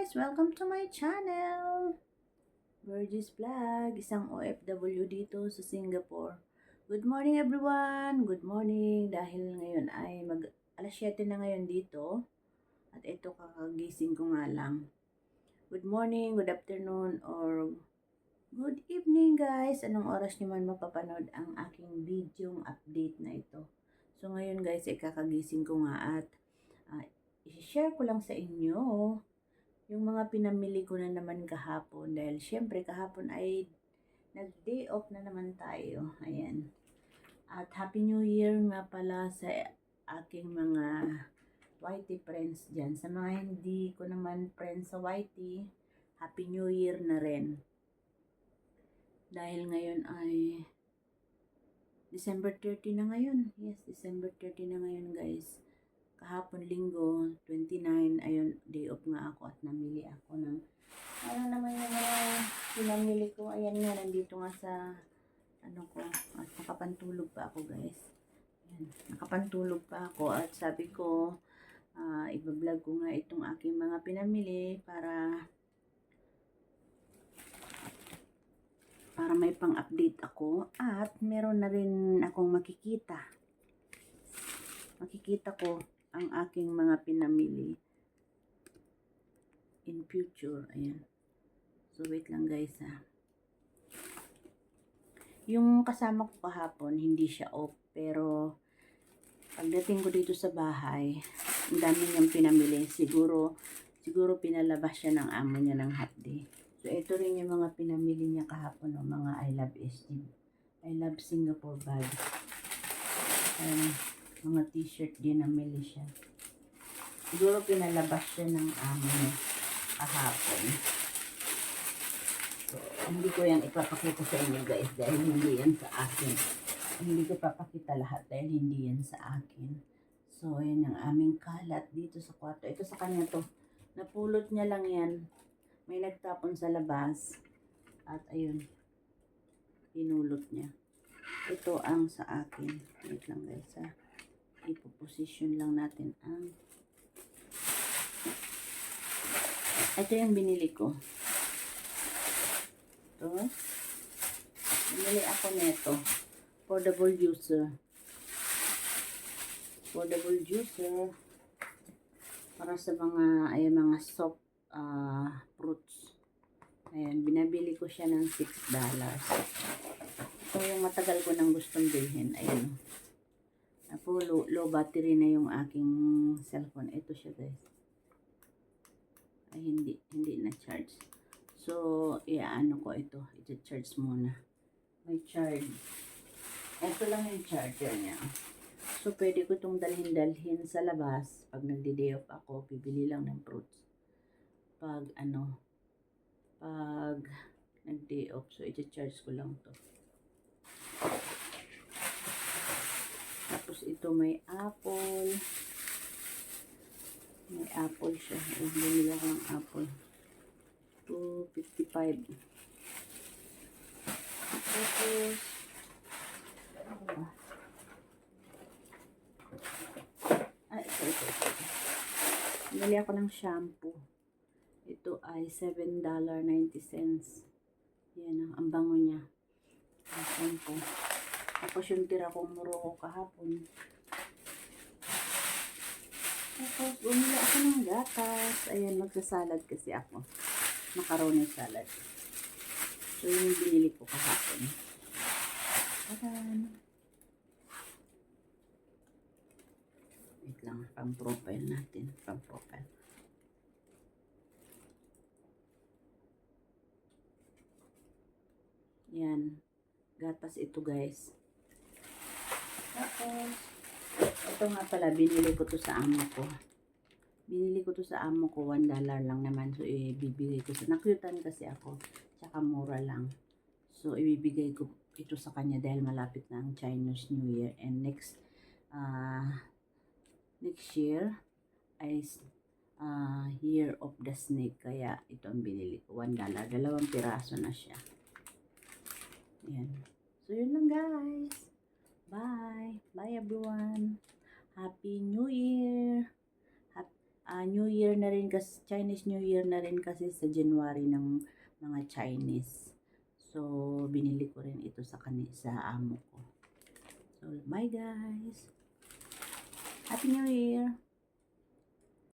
guys! Welcome to my channel! Burgess Vlog, isang OFW dito sa Singapore. Good morning everyone! Good morning! Dahil ngayon ay alas 7 na ngayon dito. At ito kakagising ko nga lang. Good morning, good afternoon, or good evening guys! Anong oras nyo man mapapanood ang aking video update na ito. So ngayon guys, ay kakagising ko nga at i-share ko lang sa inyo yung mga pinamili ko na naman kahapon dahil syempre kahapon ay nag-day off na naman tayo. Ayan. At Happy New Year nga pala sa aking mga YT friends dyan. Sa mga hindi ko naman friends sa YT, Happy New Year na rin. Dahil ngayon ay December 30 na ngayon. Yes, December 30 na ngayon guys. Kahapon linggo, 29, ayun, day off nga ako at namili ako ng, ano naman yung mga pinamili ko, ayan nga, nandito nga sa, ko, at nakapantulog pa ako guys. Ayan, nakapantulog pa ako at sabi ko, ibablog ko nga itong aking mga pinamili para may pang-update ako at meron na rin akong makikita ko ang aking mga pinamili in future. Ayan. So, wait lang guys ha. Yung kasama ko kahapon, hindi siya off. Pero, pagdating ko dito sa bahay, ang dami niyang pinamili. Siguro pinalabas siya ng amo niya ng half day. So, ito rin yung mga pinamili niya kahapon. Mga I love SG. I love Singapore bag. Mga t-shirt din namili siya. Siguro pinalabas siya ng amo niya kahapon. So, hindi ko yan ipapakita sa inyo guys dahil hindi yan sa akin. Hindi ko papakita lahat dahil hindi yan sa akin. So, ayan ang aming kalat dito sa kwarto. Ito sa kanya to. Napulot niya lang yan. May nagtapon sa labas. At ayun. Pinulot niya. Ito ang sa akin. Wait lang guys ha. Ipoposition lang natin ang ito yung binili ko. Ito. Binili ako nito. Portable juicer. Portable juicer. Para sa mga soft fruits. Ayan, binabili ko siya ng $6. Ito yung matagal ko nang gustong bilhin. Ayan. Ako, low battery na yung aking cellphone. Ito siya guys. Ay, hindi na charge. So, iaano ko ito. I-charge muna. May charge. Ito lang yung charger niya. So, pwede ko itong dalhin sa labas. Pag nagdi-day off ako, bibili lang ng fruits. Pag nag-day off. So, i-charge ko lang to. Tapos, ito may apple. May apple siya. Bumili ako ng apple. $2.55. Tapos, ito. Bumili ako ng shampoo. Ito ay $7.90. Yan ang bango niya. Ang shampoo. Tapos yung tira kong muro kahapon. Tapos, bumili ako ng gatas. Ayan, magsasalad kasi ako. Macaroni salad. So, yun yung binili ko kahapon. Tadan! Wait lang, pang-profile natin. Pang-profile. Yan. Gatas ito guys. Tapos, ito nga pala, binili ko to sa amo ko. Binili ko to sa amo ko, $1 lang naman. So, ibibigay ko sa, nakyutan kasi ako. Tsaka mura lang. So, ibibigay ko ito sa kanya dahil malapit na ang Chinese New Year. And next year ay Year of the Snake. Kaya, ito ang binili ko. $1. 2 piraso na siya. Ayan. So, yun lang guys. Bye. Bye everyone. Happy New Year. New Year na rin kasi, Chinese New Year na rin kasi sa January ng mga Chinese. So, binili ko rin ito sa amo ko. So, bye guys! Happy New Year!